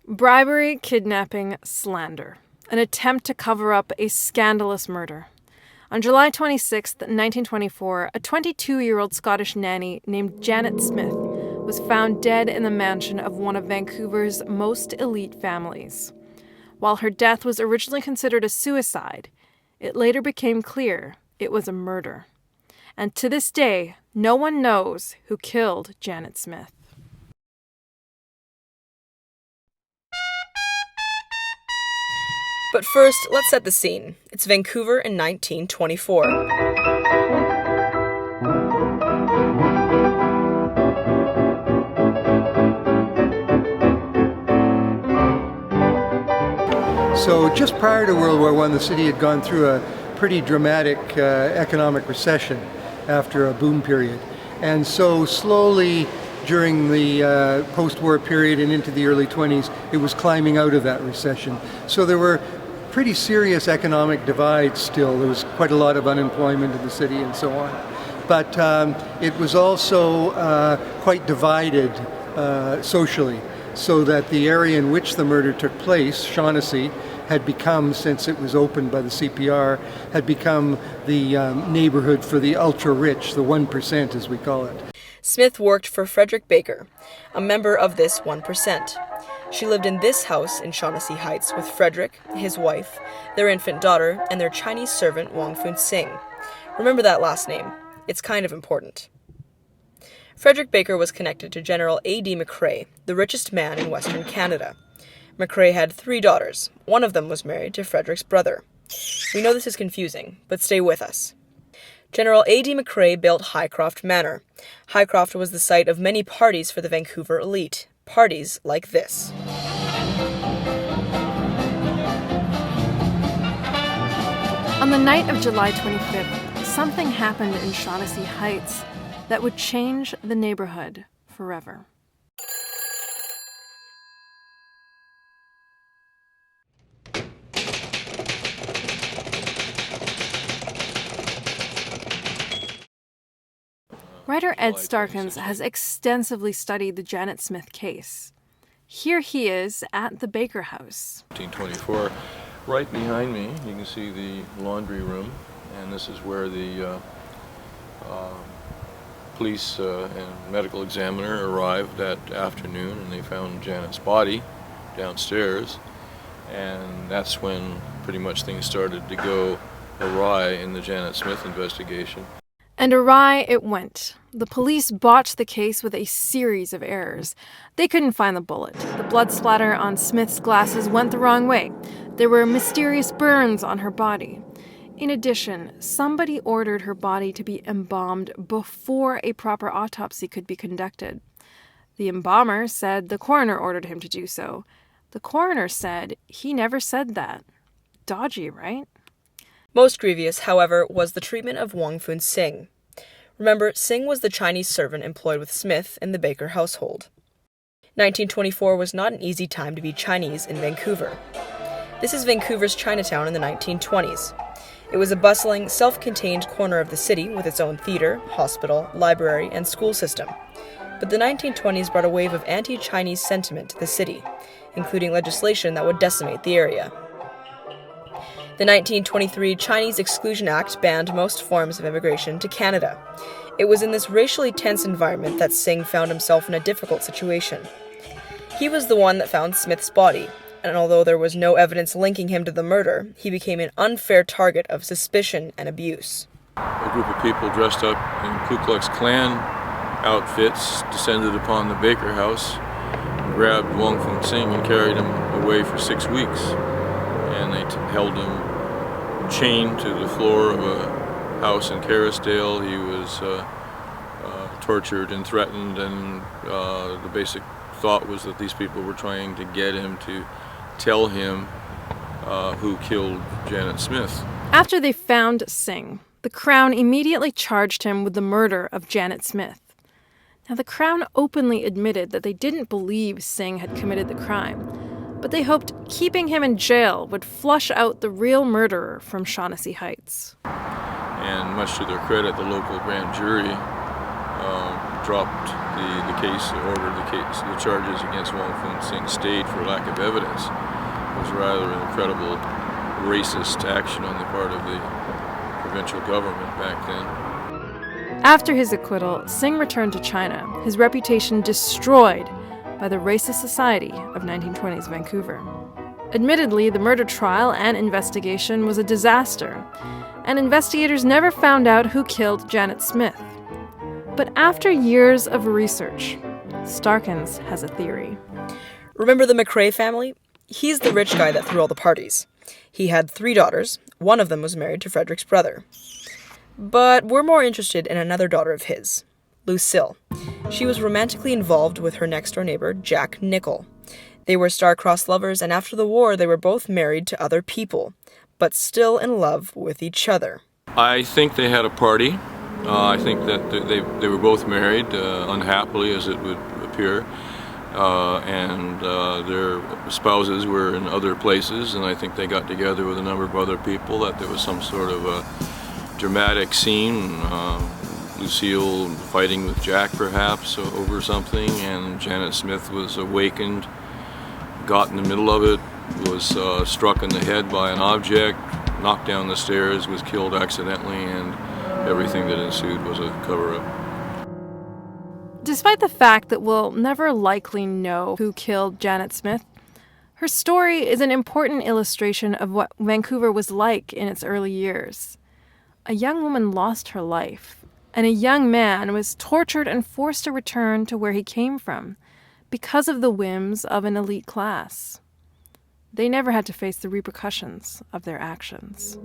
Bribery, kidnapping, slander. An attempt to cover up a scandalous murder. On July 26, 1924, a 22-year-old Scottish nanny named Janet Smith was found dead in the mansion of one of Vancouver's most elite families. While her death was originally considered a suicide, it later became clear it was a murder. And to this day, no one knows who killed Janet Smith. But first, let's set the scene. It's Vancouver in 1924. So just prior to World War I, the city had gone through a pretty dramatic economic recession after a boom period. And so slowly during the post-war period and into the early 20s, it was climbing out of that recession. So there were pretty serious economic divides still. There was quite a lot of unemployment in the city and so on. But it was also quite divided socially, so that the area in which the murder took place, Shaughnessy, had become, since it was opened by the CPR, had become the neighborhood for the ultra-rich, the 1% as we call it. Smith worked for Frederick Baker, a member of this 1%. She lived in this house in Shaughnessy Heights with Frederick, his wife, their infant daughter, and their Chinese servant Wong Fun Sing. Remember that last name. It's kind of important. Frederick Baker was connected to General A.D. McCrae, the richest man in Western Canada. McCrae had 3 daughters. One of them was married to Frederick's brother. We know this is confusing, but stay with us. General A.D. McCrae built Highcroft Manor. Highcroft was the site of many parties for the Vancouver elite. Parties like this. On the night of July 25th, something happened in Shaughnessy Heights that would change the neighborhood forever. Writer Ed Starkins has extensively studied the Janet Smith case. Here he is at the Baker House. 1924. Right behind me, you can see the laundry room, and this is where the police and medical examiner arrived that afternoon, and they found Janet's body downstairs, and that's when pretty much things started to go awry in the Janet Smith investigation. And awry it went. The police botched the case with a series of errors. They couldn't find the bullet. The blood splatter on Smith's glasses went the wrong way. There were mysterious burns on her body. In addition, somebody ordered her body to be embalmed before a proper autopsy could be conducted. The embalmer said the coroner ordered him to do so. The coroner said he never said that. Dodgy, right? Most grievous, however, was the treatment of Wong Fun Sing. Remember, Sing was the Chinese servant employed with Smith in the Baker household. 1924 was not an easy time to be Chinese in Vancouver. This is Vancouver's Chinatown in the 1920s. It was a bustling, self-contained corner of the city with its own theater, hospital, library, and school system. But the 1920s brought a wave of anti-Chinese sentiment to the city, including legislation that would decimate the area. The 1923 Chinese Exclusion Act banned most forms of immigration to Canada. It was in this racially tense environment that Sing found himself in a difficult situation. He was the one that found Smith's body, and although there was no evidence linking him to the murder, he became an unfair target of suspicion and abuse. A group of people dressed up in Ku Klux Klan outfits descended upon the Baker house, grabbed Wong Fun Sing and carried him away for 6 weeks. And they held him chained to the floor of a house in Kerrisdale. He was tortured and threatened, and the basic thought was that these people were trying to get him to tell him who killed Janet Smith. After they found Sing, the Crown immediately charged him with the murder of Janet Smith. Now, the Crown openly admitted that they didn't believe Sing had committed the crime, but they hoped keeping him in jail would flush out the real murderer from Shaughnessy Heights. And much to their credit, the local grand jury dropped the case, ordered the charges against Wong Fun Sing stayed for lack of evidence. It was rather an incredible racist action on the part of the provincial government back then. After his acquittal, Singh returned to China, his reputation destroyed by the racist society of 1920s Vancouver. Admittedly, the murder trial and investigation was a disaster, and investigators never found out who killed Janet Smith. But after years of research, Starkins has a theory. Remember the McRae family? He's the rich guy that threw all the parties. He had 3 daughters. One of them was married to Frederick's brother. But we're more interested in another daughter of his, Lucille. She was romantically involved with her next-door neighbor, Jack Nickel. They were star-crossed lovers, and after the war, they were both married to other people, but still in love with each other. I think they had a party. I think that they were both married, unhappily as it would appear, and their spouses were in other places, and I think they got together with a number of other people, that there was some sort of a dramatic scene, Lucille fighting with Jack perhaps over something, and Janet Smith was awakened, got in the middle of it, was struck in the head by an object, knocked down the stairs, was killed accidentally, and everything that ensued was a cover-up. Despite the fact that we'll never likely know who killed Janet Smith, her story is an important illustration of what Vancouver was like in its early years. A young woman lost her life, and a young man was tortured and forced to return to where he came from because of the whims of an elite class. They never had to face the repercussions of their actions.